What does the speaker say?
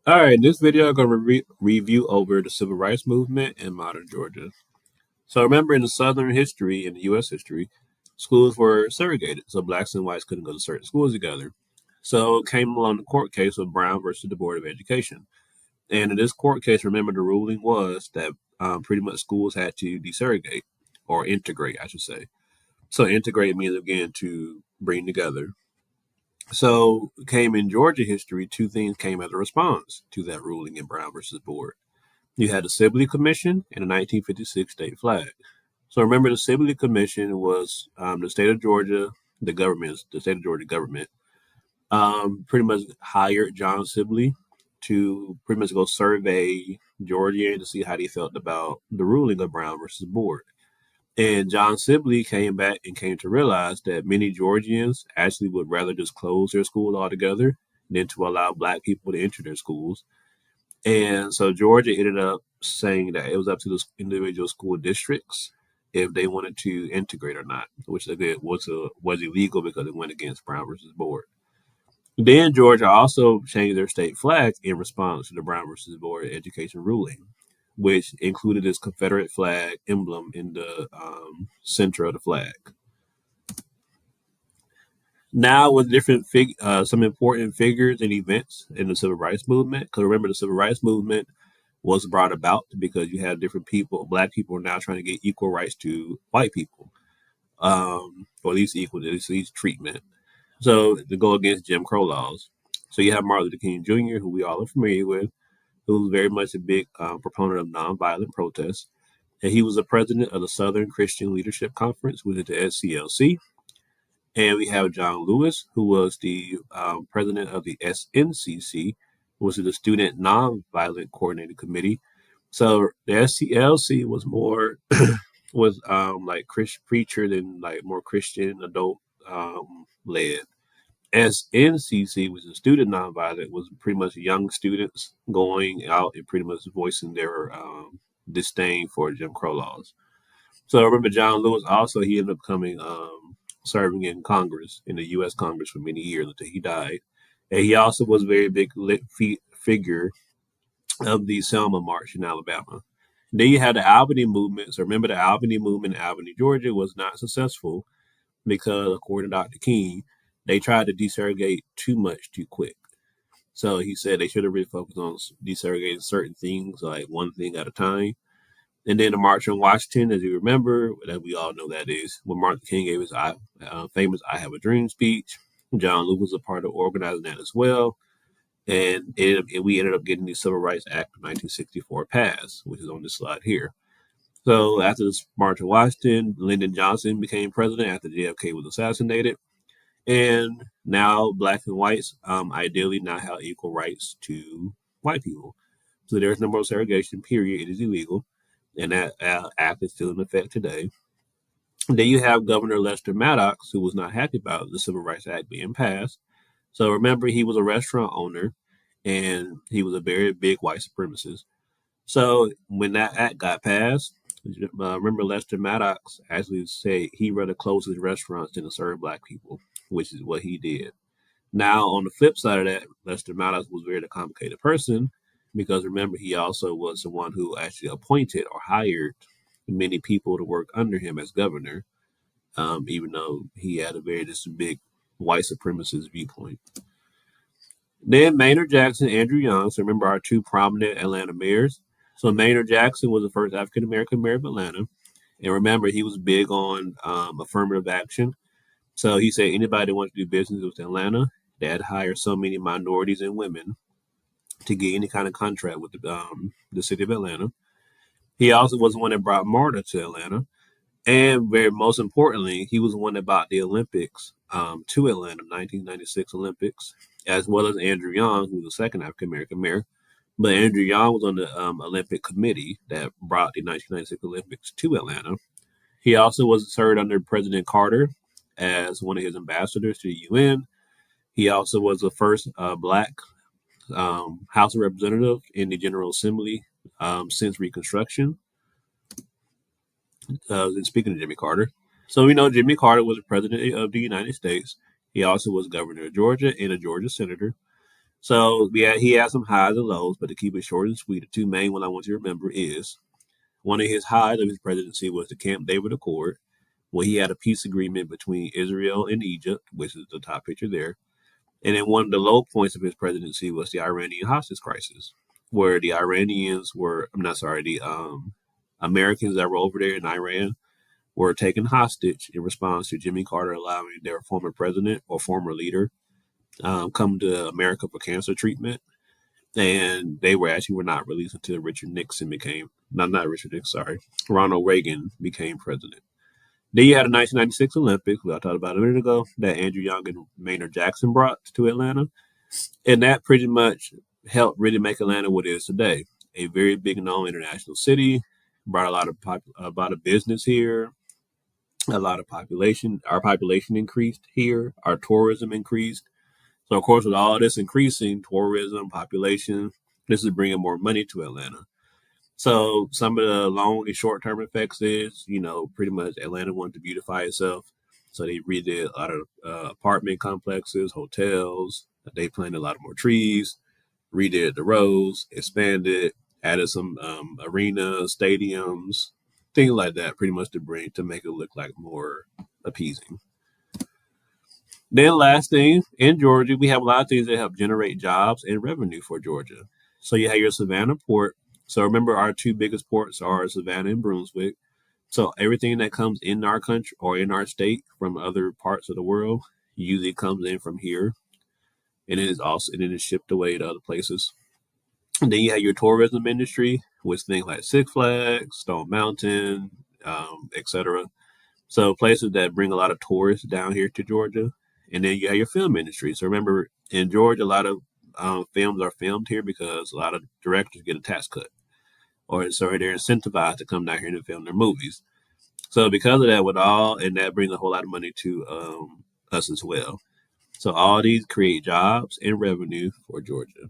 All right, in this video, I'm going to review over the civil rights movement in modern Georgia. So remember, in the Southern history, in the U.S. history, schools were segregated, so blacks and whites couldn't go to certain schools together. So it came along the court case of Brown versus the Board of Education. And in this court case, remember, the ruling was that pretty much schools had to desegregate or integrate, I should say. So integrate means, again, to bring together. So came in Georgia history, two things came as a response to that ruling in Brown versus Board. You had the Sibley Commission and the 1956 state flag. So remember, the Sibley Commission was the state of Georgia, the state of Georgia government, pretty much hired John Sibley to pretty much go survey Georgia to see how they felt about the ruling of Brown versus Board. And John Sibley came back and came to realize that many Georgians actually would rather just close their schools altogether than to allow black people to enter their schools. And so Georgia ended up saying that it was up to the individual school districts if they wanted to integrate or not, which again was illegal because it went against Brown versus Board. Then Georgia also changed their state flag in response to the Brown versus Board education ruling, which included this Confederate flag emblem in the center of the flag. Now, with some important figures and events in the civil rights movement, because remember, the civil rights movement was brought about because you had different people, black people are now trying to get equal rights to white people, or at least equal, at least treatment. So to go against Jim Crow laws. So you have Martin Luther King Jr., who we all are familiar with, who was very much a big proponent of nonviolent protests. And he was the president of the Southern Christian Leadership Conference, which is the SCLC. And we have John Lewis, who was the president of the SNCC, which is the Student Nonviolent Coordinating Committee. So the SCLC was more was like Christian preacher than like more Christian adult led. SNCC, which is Student Nonviolent, was pretty much young students going out and pretty much voicing their disdain for Jim Crow laws. So I remember John Lewis also, he ended up coming serving in Congress, in the U.S. Congress for many years until he died. And he also was a very big figure of the Selma March in Alabama. Then you had the Albany movement. So remember, the Albany movement in Albany, Georgia was not successful because, according to Dr. King, they tried to desegregate too much too quick. So he said they should have really focused on desegregating certain things, like one thing at a time. And then the March on Washington, as you remember, that we all know that is when Martin King gave his famous "I Have a Dream" speech. John Lewis was a part of organizing that as well. And we ended up getting the Civil Rights Act of 1964 passed, which is on this slide here. So after this March on Washington, Lyndon Johnson became president after JFK was assassinated. And now blacks and whites ideally now have equal rights to white people. So there's no more segregation, period. It is illegal. And that act is still in effect today. And then you have Governor Lester Maddox, who was not happy about the Civil Rights Act being passed. So remember, he was a restaurant owner and he was a very big white supremacist. So when that act got passed, remember Lester Maddox actually said he rather close his restaurants than to serve black people, which is what he did. Now, on the flip side of that, Lester Maddox was a very complicated person because remember, he also was the one who actually appointed or hired many people to work under him as governor, even though he had a very just big white supremacist viewpoint. Then Maynard Jackson, Andrew Young. So remember our two prominent Atlanta mayors. So Maynard Jackson was the first African American mayor of Atlanta. And remember, he was big on affirmative action. So he said anybody that wants to do business with Atlanta, they had to hire so many minorities and women to get any kind of contract with the city of Atlanta. He also was the one that brought MARTA to Atlanta. And very most importantly, he was the one that brought the Olympics to Atlanta, 1996 Olympics, as well as Andrew Young, who was the second African American mayor. But Andrew Young was on the Olympic committee that brought the 1996 Olympics to Atlanta. He also was served under President Carter as one of his ambassadors to the UN. He also was the first black House of Representatives in the General Assembly since Reconstruction. And speaking of Jimmy Carter, so we know Jimmy Carter was the president of the United States. He also was governor of Georgia and a Georgia senator. So yeah, he had some highs and lows, but to keep it short and sweet, the two main ones I want you to remember is one of his highs of his presidency was the Camp David Accord, where he had a peace agreement between Israel and Egypt, which is the top picture there. And then one of the low points of his presidency was the Iranian hostage crisis, where the Iranians were, I'm not sorry, the Americans that were over there in Iran were taken hostage in response to Jimmy Carter allowing their former president or former leader come to America for cancer treatment. And they were not released until Richard Nixon became, not Richard Nixon, sorry, Ronald Reagan became president. Then you had the 1996 Olympics, we I talked about a minute ago, that Andrew Young and Maynard Jackson brought to Atlanta. And that pretty much helped really make Atlanta what it is today. A very big known international city, brought a lot of business here, a lot of population. Our population increased here, our tourism increased. So, of course, with all this increasing tourism, population, this is bringing more money to Atlanta. So, some of the long and short term effects is, pretty much Atlanta wanted to beautify itself. So, they redid a lot of apartment complexes, hotels. They planted a lot of more trees, redid the roads, expanded, added some arenas, stadiums, things like that, pretty much to make it look like more appeasing. Then last thing, in Georgia, we have a lot of things that help generate jobs and revenue for Georgia. So you have your Savannah port. So remember, our two biggest ports are Savannah and Brunswick. So everything that comes in our country or in our state from other parts of the world usually comes in from here, and it is shipped away to other places. And then you have your tourism industry with things like Six Flags, Stone Mountain, etc. So places that bring a lot of tourists down here to Georgia. And then you have your film industry. So remember, in Georgia, a lot of films are filmed here because a lot of directors get a tax cut, or sorry, they're incentivized to come down here and film their movies. So because of that, and that brings a whole lot of money to us as well. So all these create jobs and revenue for Georgia.